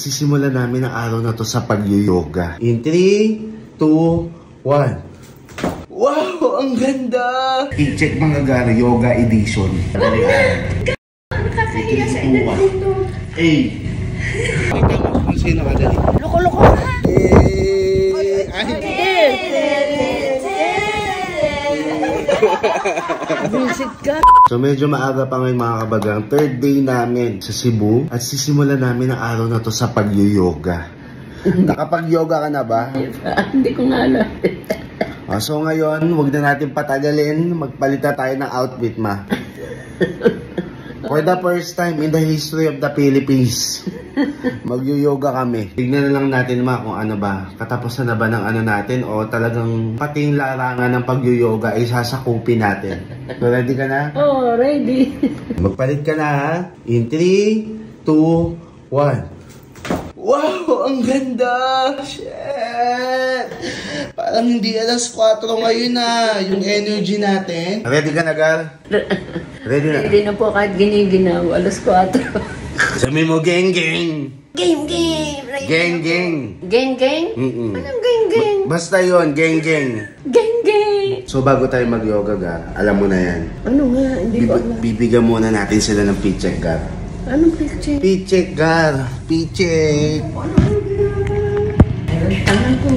Sisimulan namin ang araw na to sa pag-yoga. In 3, 2, 1. Wow! Ang ganda! I-check mga gara, yoga edition. Nakakahiya sa edad dito. Ay! Ikaw mo kung sino ka dali. Loko-loko ka! Visit ka! So medyo maaga pa ngayon mga kabagang. Third day namin sa Cebu. At sisimulan namin ang araw na to sa pag-yoga. Nakapag-yoga ka na ba? Hindi ko nga alam. So ngayon, huwag na natin patagalin. Magpalita tayo ng outfit, ma. For the first time in the history of the Philippines, mag-yoga kami. Tignan na lang natin, ma, kung ano ba. Katapusan na ba ng ano natin o talagang pati yung larangan ng pag-yoga ay sasakupin natin. So ready ka na? Oh, ready. Magpalit ka na, ha? In 3, 2, 1. Wow! Ang ganda! Shit! Parang hindi alas 4 ngayon na yung energy natin. Ready ka na, Gal? Ready na? Ready na po kahit giniginaw. Alas 4. Sabi mo, geng-geng! Game! Geng-geng! Geng? Anong geng? Basta yun, geng-geng! Geng! So bago tayo mag-yoga, Gal, alam mo na yan. Ano nga? Hindi ko alam. Bibigyan muna natin sila ng paycheck, Gal. Anong picture? Paycheck, Gal! Paycheck! Tangan ko.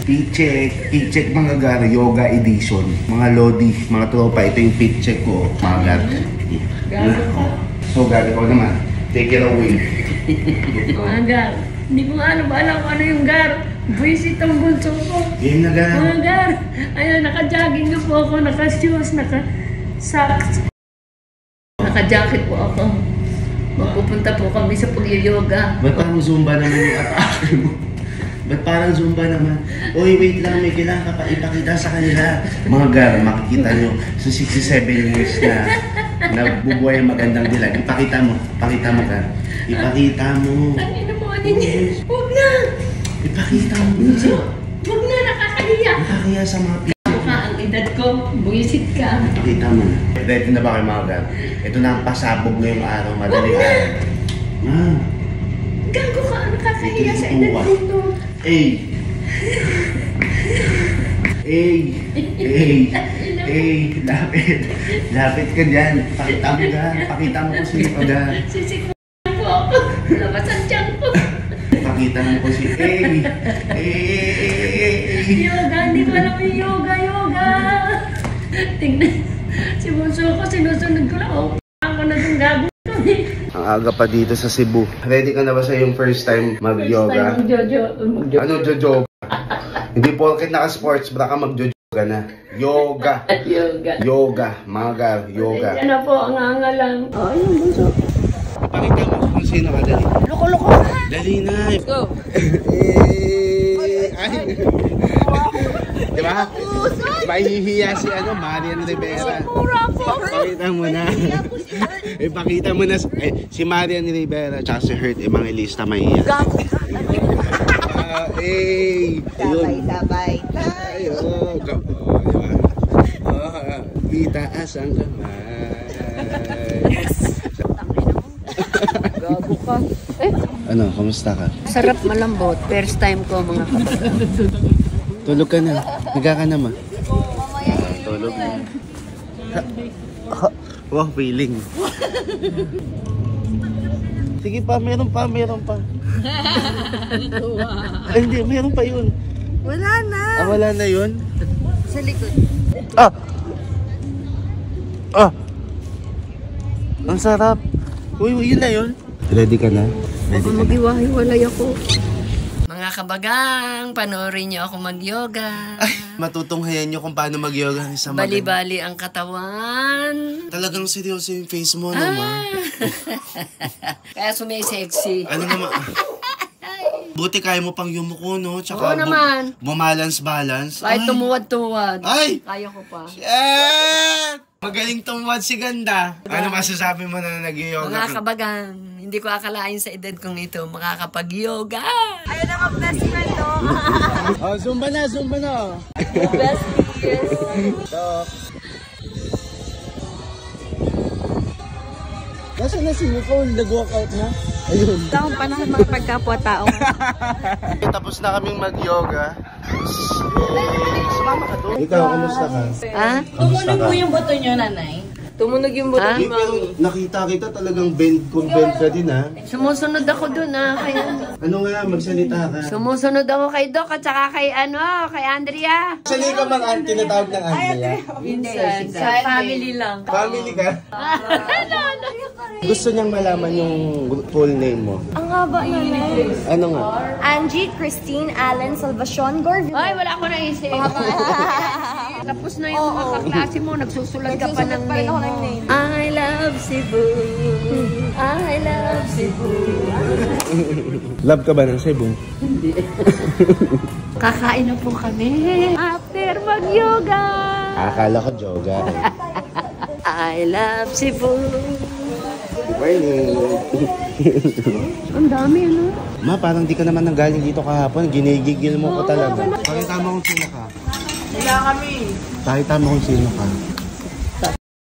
Paycheck mga Gar, yoga edition. Mga lodi, mga tropa, ito yung paycheck ko, mga Gar. Gago ka. So Gar, ikaw naman, take it away. Mga Gar. Hindi ko nga alam kung ano yung Gar. Buisit ang bunso ko. Game na, Gar. Mga Gar. Ayun, naka-jogging na po ako, naka-shoes, naka-socks. Naka-jacket po ako. Magpupunta po kami sa pag-yoga. Ba't parang zumba naman yung atake mo? Ba't parang zumba naman? Uy, wait lang, may kailangan ka pa ipakita sa kanila. Mga Gar, makikita nyo sa 67 years na nabubuhay ang magandang dilag. Ipakita mo, Gar. Ipakita mo. Ang ina mo, huwag na! Ipakita mo. Huwag na, nakakahiya. Nakakahiya sa mga Mukha ang edad ko, buisit ka. Ipakita mo na. Ready na ba kayo mga Gar? Ito na ang pasabog ngayong araw, madaling araw. Gago ka, nakakahiya sa edad dito. Lapit ka dyan. Pakita mo, Gar. Pakita mo kung sino ka, Gar. Sisikuhan po ako. Labas ang tiyan ko. Pakita mo kung si Yoga, hindi ko alam yung yoga. Tingnan, si bunso ko, sinusunod ko lang. Ako na itong gago. Ang aga pa dito sa Cebu. Ready ka na ba sa yung first time mag-yoga? Ano jojo? Hindi porket naka-sports bra ka mag-yoga na. Yoga. Mga Gar, yoga. Yan na po, ang anga lang. Oh, yung bunso. Pakita mo kung sino ka, dali. Loko-loko ka. Dali na. Let's go. Diba? Mahihiya si Marian Rivera. Pakita mo na. Ipakita mo na si Marian Rivera tsaka si Hurt Evangelista mahihiya. Sabay tayo. Itaas ang kamay. Gago ka. Ano, kamusta ka? Sarap, malambot. First time ko mga kapatid. Tulog ka na. Higa ka na, ma. Tulog na. Wow, feeling. Sige pa, meron pa. Ay, hindi, meron pa yun. Wala na. Wala na yun? Sa likod. Ang sarap. Uy, yun na yun. Ready ka na? Baka mag-iwahiwalay ako. Mga kabagang, panoorin niyo ako mag-yoga. Ay, matutunghayan nyo kung paano mag-yoga sa Bali-bali ang katawan. Talagang seryoso yung face mo, no, ma? Kaya sumisexy. Ano naman? Buti kaya mo pang yumuko, no? Oo Tsaka naman. bumalance-balance. Kahit tumuwad-tuwad. Ay! Kaya ko pa. Shit! Magaling tumuwad si Ganda. Ano masasabi mo na nag-yoga? Mga kabagang, hindi ko akalain sa edad kong ito makakapag-yoga. Ayun ang best friend, no? Oh, zumba na. Best yes. Nasaan na si Nicole? Nag-walkout na? Ayun. Taong panahon mga pagkapwa-tao. Tapos na kaming mag-yoga. Sumama ka doon. Ikaw, kamusta ka? Ha? Kamusta ka? yung boto nyo, nanay. Tumunog yung boto Eh, pero nakita kita talagang bend ka din ha. Sumusunod ako dun kaya... Ano nga, magsalita ka. Sumusunod ako kay Doc at saka kay kay Andrea. Sanay ka mang tinatawag ng Andrea? Sa family lang. Family ka? Gusto niyang malaman yung full name mo. Ang haba nanay. Ano nga? Angie Christine Allen Salvacion Gorville. Ay, wala ko naisip. Tapos na yung mga kaklase mo, nagsusulat ka pa ng name mo. I love Cebu. I love Cebu. Love ka ba ng Cebu? Hindi. Kakain na po kami. After mag-yoga. Akala ko yoga. I love Cebu. Good morning. Ang dami, ano? Ma, parang di ka naman nanggaling dito kahapon. Ginigigil mo ko talaga. Pakita mo kung sino ka. Wala kami. Pakita mo kung sino ka.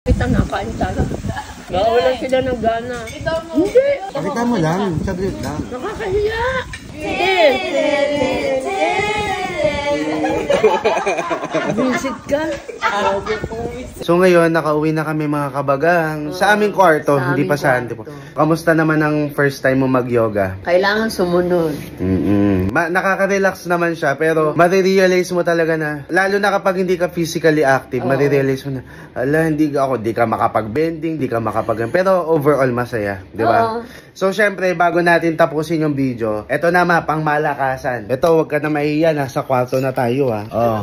Kita nga, kain tayo. Wala sila ng gana. Hindi. Pakita mo lang. Saglit lang. Nakakahiya. Visit ka. So ngayon, nakauwi na kami mga kabagang. Sa aming kwarto, Sa hindi aming pa sa handi po. kwarto. Kamusta naman ang first time mo mag-yoga? Kailangan sumunod. Nakaka-relax naman siya, pero marirealize mo talaga na, lalo na kapag hindi ka physically active, marirealize mo na, hindi ka makapag-bending, hindi ka pero overall masaya, di ba? Oo. So syempre, bago natin tapusin yung video, eto na pang malakasan. Eto, wag ka na mahiya, nasa kwarto na tayo Oh.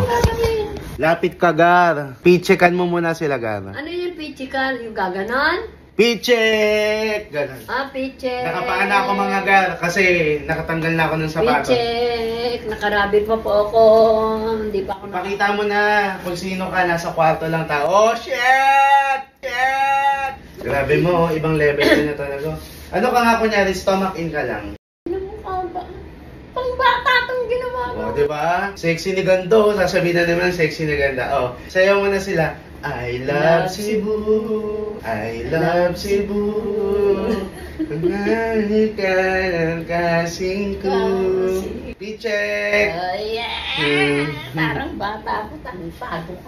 Lapit ka, Gar. Pichekan mo muna sila, Gar. Ano yung pichikal? Yung gaganon? Pichek! Ganun. Pichek. Nakapaan na ako mga Gar kasi nakatanggal na ako ng sapatos. Pichek. Nakarabit pa po ako. Hindi pa ako Pakita mo na kung sino ka, nasa kwarto lang tao. Oh, shit! Shit! Grabe mo, ibang level na talaga. Ano ka nga kunyari, stomach in ka lang. Pang bata itong ginawa ko. O, diba? Sexy ni Gando. Sasabihin na naman sexy ni Ganda. O, sayaw mo na sila. I love Cebu. I love Cebu. Pagmahal ka ng kasing ko. Pichek! Oh, yeah! Parang bata ako. Tanong pa ako.